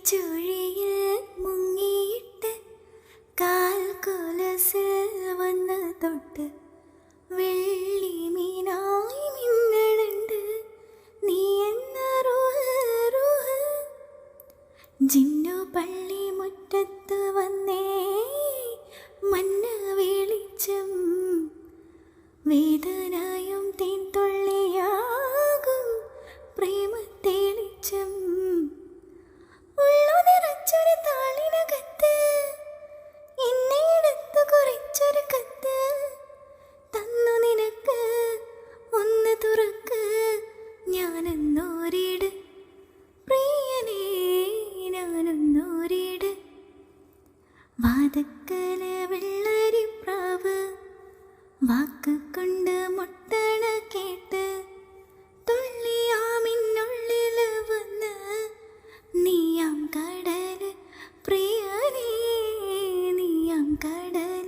ചുഴിയിൽ മുങ്ങിയിട്ട് കാൽ കൊലസിൽ വന്ന് തൊട്ട് വെള്ളി മീനായി മിന്നണുണ്ട് നീ എന്ന റൂഹ് ജിന്നു പള്ളി മുറ്റത്ത് വന്നേ മന്ന വെളിച്ചം വേദനയും തേൻതുള്ളിയാകും പ്രേമത്തേളിച്ചം ഉള്ളു നിറച്ചൊരു താളിനകത്ത് എന്നെ എടുത്തു കുറിച്ചൊരു കത്ത് തന്നു നിനക്ക് ഒന്ന് തുറക്ക് ഞാനൊന്നോരിട് പ്രിയനേ ഞാനൊന്നോരിട് വാതക്കല വെള്ളരിപ്രാവ് വാക്ക് കൊണ്ട് മുട്ടണ കേട്ട് തുള്ളിയാമിന്നുള്ളിൽ വന്ന് നീയാം കടൽ പ്രിയനേ നീയാം കടൽ.